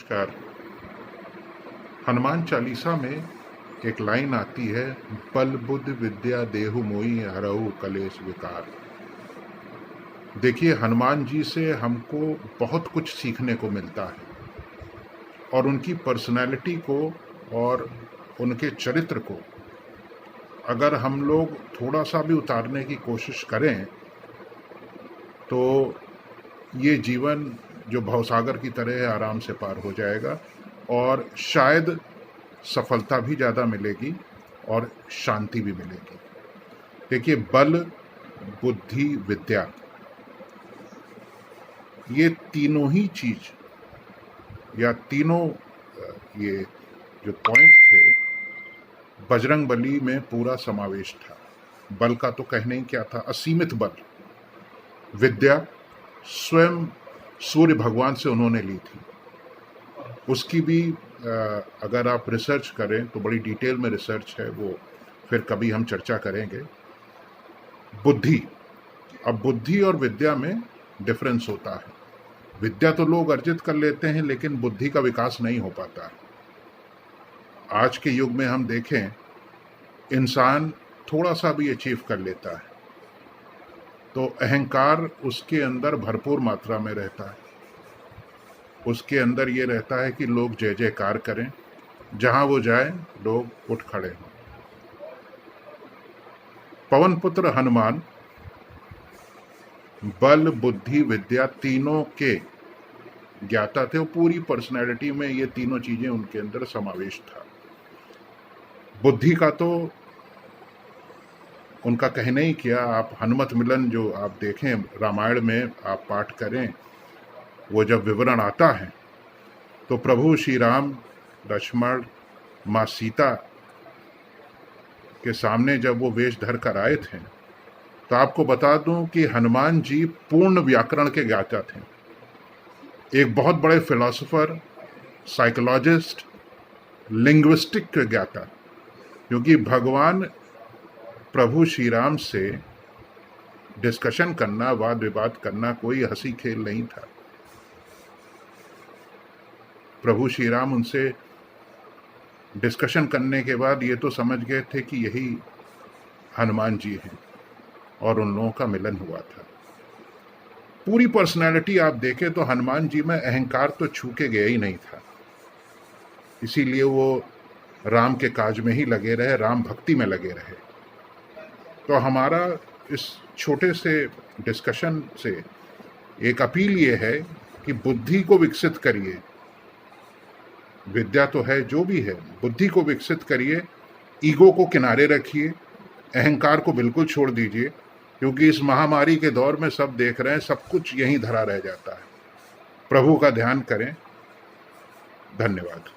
नमस्कार। हनुमान चालीसा में एक लाइन आती है, बल बुद्धि विद्या देहु मोहि हरहु कलेश विकार। देखिए, हनुमान जी से हमको बहुत कुछ सीखने को मिलता है और उनकी पर्सनैलिटी को और उनके चरित्र को अगर हम लोग थोड़ा सा भी उतारने की कोशिश करें तो ये जीवन जो भवसागर की तरह है आराम से पार हो जाएगा और शायद सफलता भी ज़्यादा मिलेगी और शांति भी मिलेगी। देखिए, बल बुद्धि विद्या ये तीनों ही चीज या तीनों ये जो पॉइंट थे बजरंगबली में पूरा समावेश था। बल का तो कहने ही क्या था, असीमित बल। विद्या स्वयं सूर्य भगवान से उन्होंने ली थी, उसकी भी अगर आप रिसर्च करें तो बड़ी डिटेल में रिसर्च है, वो फिर कभी हम चर्चा करेंगे। बुद्धि, अब बुद्धि और विद्या में डिफरेंस होता है। विद्या तो लोग अर्जित कर लेते हैं लेकिन बुद्धि का विकास नहीं हो पाता है। आज के युग में हम देखें, इंसान थोड़ा सा भी अचीव कर लेता है तो अहंकार उसके अंदर भरपूर मात्रा में रहता है। उसके अंदर ये रहता है कि लोग जय जयकार करें, जहां वो जाए लोग उठ खड़े हों। पवन पुत्र हनुमान बल बुद्धि विद्या तीनों के ज्ञाता थे। वो पूरी पर्सनैलिटी में ये तीनों चीजें उनके अंदर समावेश था। बुद्धि का तो उनका कहने ही किया। आप हनुमत मिलन जो आप देखें रामायण में, आप पाठ करें, वो जब विवरण आता है तो प्रभु श्री राम लक्ष्मण माँ सीता के सामने जब वो वेश धर कर आए थे तो आपको बता दूं कि हनुमान जी पूर्ण व्याकरण के ज्ञाता थे। एक बहुत बड़े फिलोसोफर, साइकोलॉजिस्ट, लिंग्विस्टिक के ज्ञाता, क्योंकि भगवान प्रभु श्री राम से डिस्कशन करना, वाद विवाद करना कोई हंसी खेल नहीं था। प्रभु श्री राम उनसे डिस्कशन करने के बाद ये तो समझ गए थे कि यही हनुमान जी हैं और उन लोगों का मिलन हुआ था। पूरी पर्सनैलिटी आप देखें तो हनुमान जी में अहंकार तो छू के गया ही नहीं था, इसीलिए वो राम के काज में ही लगे रहे, राम भक्ति में लगे रहे। तो हमारा इस छोटे से डिस्कशन से एक अपील ये है कि बुद्धि को विकसित करिए। विद्या तो है, जो भी है, बुद्धि को विकसित करिए। ईगो को किनारे रखिए, अहंकार को बिल्कुल छोड़ दीजिए, क्योंकि इस महामारी के दौर में सब देख रहे हैं, सब कुछ यहीं धरा रह जाता है। प्रभु का ध्यान करें। धन्यवाद।